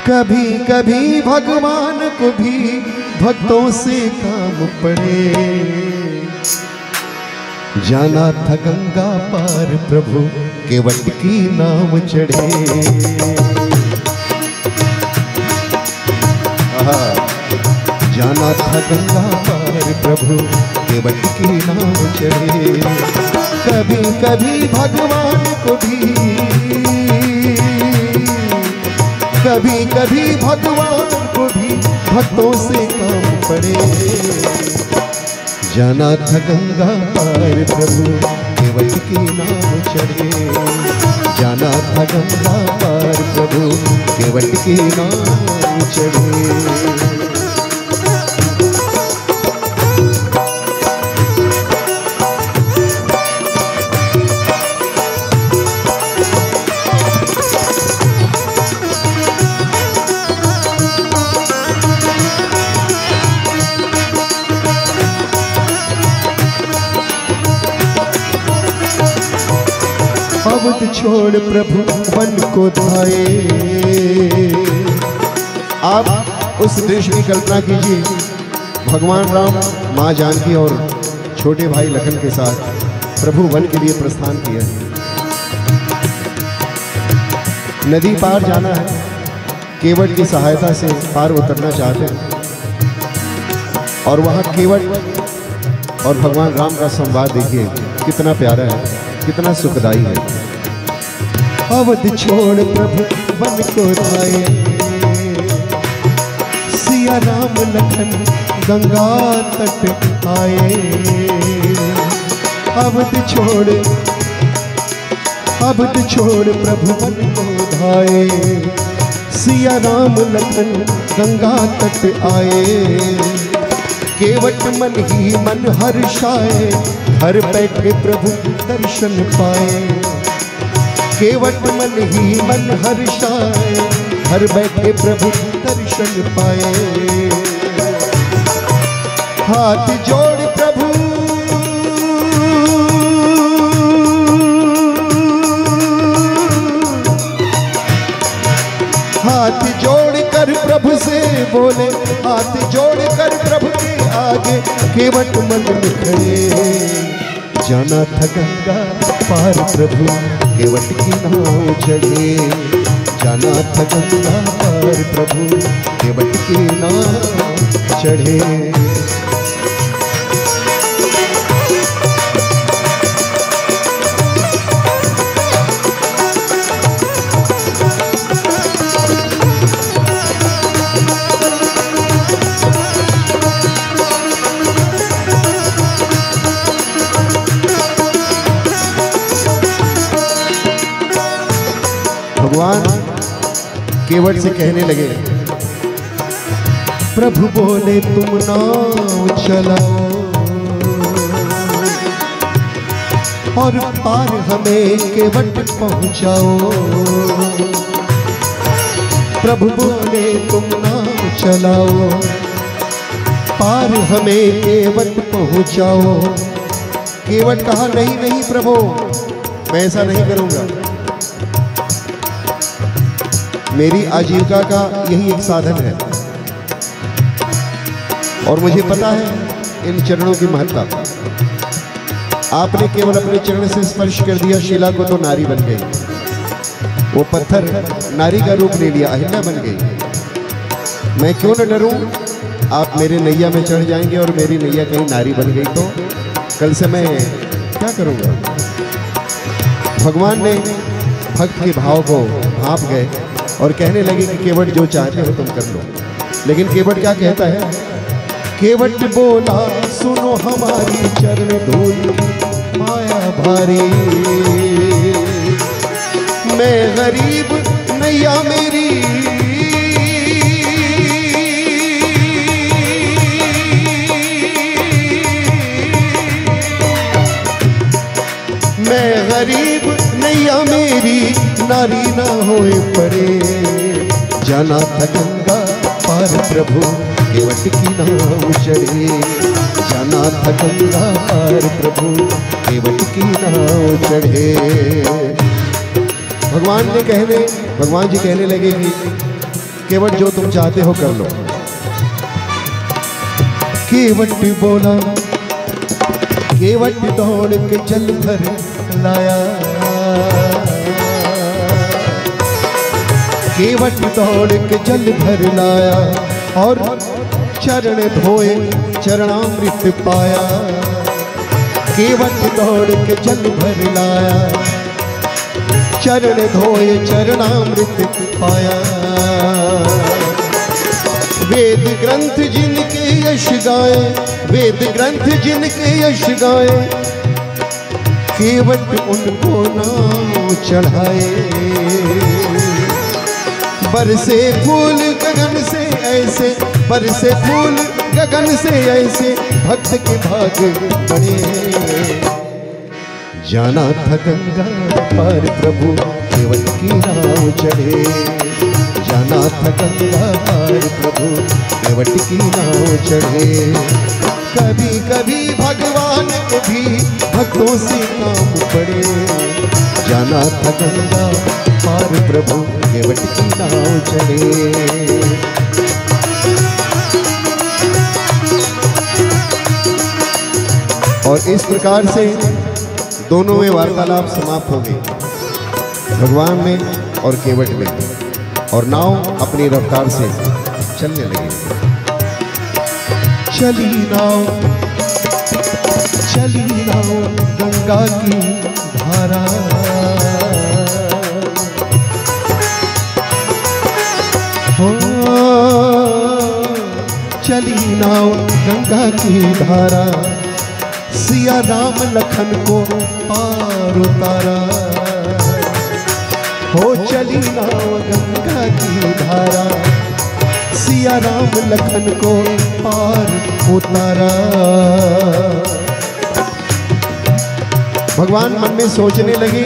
कभी कभी भगवान को भी भक्तों से काम पड़े। जाना था गंगा पार प्रभु केवट की नाम चढ़े। जाना था गंगा पार प्रभु केवट की नाम चढ़े। कभी कभी भगवान को भी, कभी कभी भगवान को भी भक्तों से काम पड़े। जाना था गंगा पार प्रभु केवट की नाम चढ़े। जाना था गंगा पार प्रभु केवट की नाम चढ़े। अवध छोड़ प्रभु वन को धाये। आप उस दृश्य की कल्पना कीजिए, भगवान राम माँ जानकी और छोटे भाई लखन के साथ प्रभु वन के लिए प्रस्थान किया। नदी पार जाना है, केवट की सहायता से पार उतरना चाहते हैं और वहाँ केवट और भगवान राम का संवाद देखिए कितना प्यारा है, कितना सुखदाई है। अवध छोड़ प्रभु वन को धाये। सिया राम लखन गंगा तट आए। अवध छोड़ प्रभु वन को धाये। सिया राम लखन गंगा तट आए। केवट मन ही मन हर्षाए। घर बैठे प्रभु दर्शन पाए। केवट मन ही मन हर्षाए। घर बैठे प्रभु दर्शन पाए। हाथ जोड़ प्रभु हाथ जोड़ कर प्रभु से बोले। हाथ जोड़ कर प्रभु के आगे केवट मन में खड़े। जाना था गंगा पार प्रभु केवट की नाव चढ़े। जाना था गंगा पार प्रभु केवट की नाव चढ़े। भगवान केवट से कहने लगे, प्रभु बोले तुम नाव चलाओ और पार हमें केवट पहुंचाओ। प्रभु बोले तुम नाव चलाओ पार हमें केवट पहुंचाओ। केवट कहा नहीं नहीं प्रभु, मैं ऐसा नहीं करूंगा। मेरी आजीविका का यही एक साधन है और मुझे पता है इन चरणों की महत्ता। आपने केवल अपने चरण से स्पर्श कर दिया शिला को तो नारी बन गई। वो पत्थर नारी का रूप ले लिया, अहिल्या बन गई। मैं क्यों न डरूं? आप मेरे नैया में चढ़ जाएंगे और मेरी नैया कहीं नारी बन गई तो कल से मैं क्या करूंगा? भगवान ने भक्त के भाव को भांप गए और कहने लगे कि केवट जो चाहते हो तुम कर लो। लेकिन केवट क्या कहता है? केवट बोला सुनो हमारी चरण धूल माया भारी। मैं गरीब नैया मेरी मैं गरीब नैया मेरी नारी ना होए पड़े। जाना था गंगा पार प्रभु केवट की नाव चढ़े। जाना था गंगा पार प्रभु केवट की नाव चढ़े। भगवान जी कहने लगे कि केवट जो तुम चाहते हो कर लो। केवट बोला, केवट दौड़ के जल भर लाया, केवट दौड़ के जल भर लाया और चरण धोए चरणामृत पाया। केवट दौड़ के जल भर लाया, चरण धोए चरणामृत पाया। वेद ग्रंथ जिनके यश गाए, वेद ग्रंथ जिनके यश गाए, केवट उनको नाम चढ़ाए। बरसे फूल गगन से ऐसे, बरसे फूल गगन से ऐसे, भक्त के भाग बने। जाना था गंगा पार प्रभु केवट की नाव चढ़े, जाना था गंगा पार प्रभु केवट की नाव चढ़े। कभी कभी भगवान के भी भक्तों से काम पड़े, जाना था गंगा पार प्रभु केवट की नाव चढ़े। और इस प्रकार से दोनों में वार्तालाप समाप्त हो गई, भगवान में और केवट में, और नाव अपनी रफ्तार से चलने लगी। चली नाव, चली नाव गंगा की धारा, हो चली नाव गंगा की धारा, सिया राम लखन को पार उतारा। हो चली नाव गंगा की धारा, सिया राम लखन को पार उतारा। भगवान मन में सोचने लगे